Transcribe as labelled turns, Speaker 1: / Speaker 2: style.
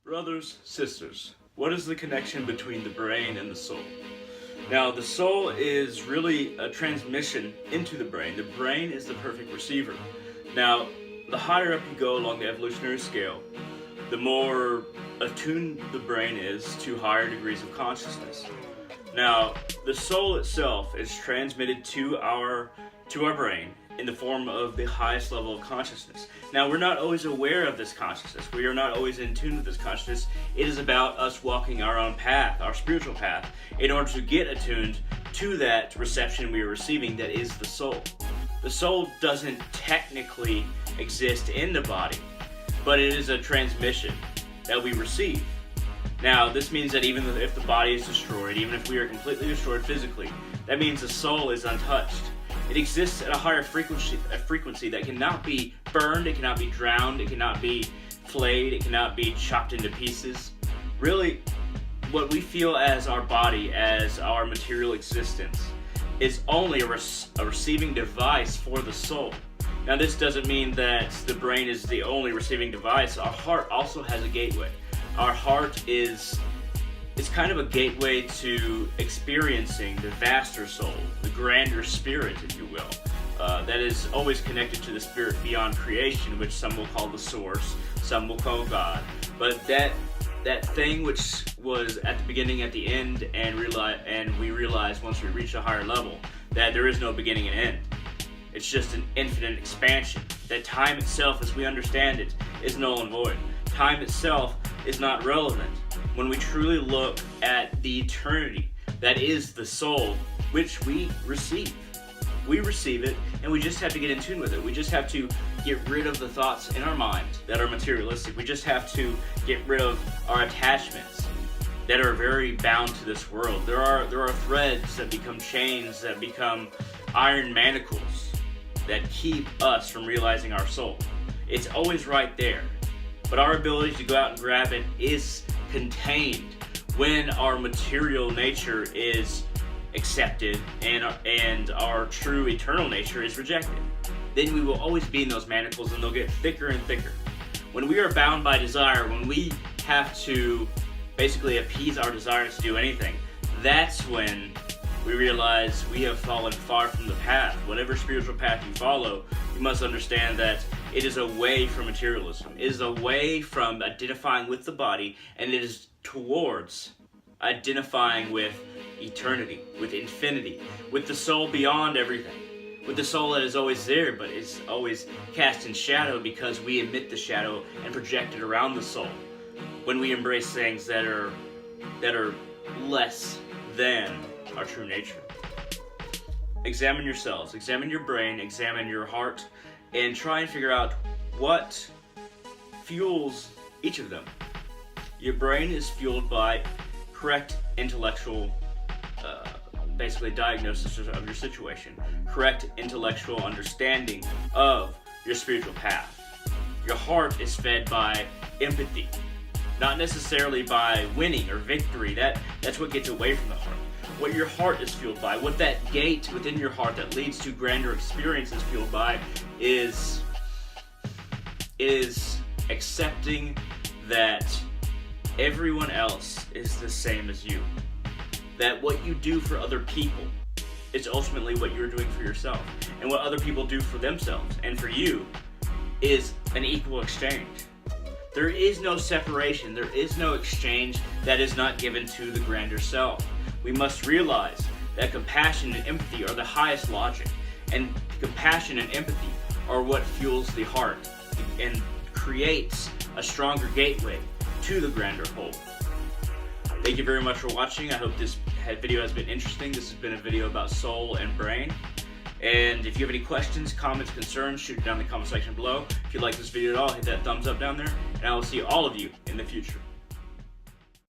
Speaker 1: Brothers, sisters, what is the connection between the brain and the soul? Now, the soul is really a transmission into the brain. The brain is the perfect receiver. Now, the higher up you go along the evolutionary scale, the more attuned the brain is to higher degrees of consciousness. Now, the soul itself is transmitted to our brain in the form of the highest level of consciousness. Now, we're not always aware of this consciousness. We are not always in tune with this consciousness. It is about us walking our own path, our spiritual path, in order to get attuned to that reception we are receiving that is the soul. The soul doesn't technically exist in the body, but it is a transmission that we receive. Now, this means that even if the body is destroyed, even if we are completely destroyed physically, that means the soul is untouched. It exists at a higher frequency that cannot be burned, it cannot be drowned, it cannot be flayed, it cannot be chopped into pieces. Really, what we feel as our body, as our material existence, is only a receiving device for the soul. Now, this doesn't mean that the brain is the only receiving device. Our heart also has a gateway. Our heart is kind of a gateway to experiencing the vaster soul, the grander spirit, if you will, that is always connected to the spirit beyond creation, which some will call the source, some will call God. But that thing which was at the beginning, at the end, and we realize once we reach a higher level that there is no beginning and end. It's just an infinite expansion. That time itself, as we understand it, is null and void. Time itself is not relevant. When we truly look at the eternity that is the soul, which we receive it, and we just have to get in tune with it. We just have to get rid of the thoughts in our mind that are materialistic. We just have to get rid of our attachments that are very bound to this world. There are threads that become chains, that become iron manacles that keep us from realizing our soul. It's always right there, but our ability to go out and grab it is contained when our material nature is accepted and our true eternal nature is rejected. Then we will always be in those manacles, and they'll get thicker and thicker. When we are bound by desire, when we have to basically appease our desires to do anything, that's when we realize we have fallen far from the path. Whatever spiritual path you follow, you must understand that it is away from materialism. It is away from identifying with the body, and it is towards identifying with eternity, with infinity, with the soul beyond everything, with the soul that is always there, but is always cast in shadow because we emit the shadow and project it around the soul when we embrace things that are less than our true nature. Examine yourselves, examine your brain, examine your heart, and try and figure out what fuels each of them. Your brain is fueled by correct intellectual, basically diagnosis of your situation, correct intellectual understanding of your spiritual path. Your heart is fed by empathy, not necessarily by winning or victory. That's what gets away from the heart. What your heart is fueled by, what that gate within your heart that leads to grander experience is fueled by, is accepting that everyone else is the same as you. That what you do for other people is ultimately what you're doing for yourself. And what other people do for themselves and for you is an equal exchange. There is no separation. There is no exchange that is not given to the grander self. We must realize that compassion and empathy are the highest logic, and compassion and empathy are what fuels the heart and creates a stronger gateway to the grander whole. Thank you very much for watching. I hope this video has been interesting. This has been a video about soul and brain. And if you have any questions, comments, concerns, shoot it down in the comment section below. If you like this video at all, hit that thumbs up down there, and I will see all of you in the future.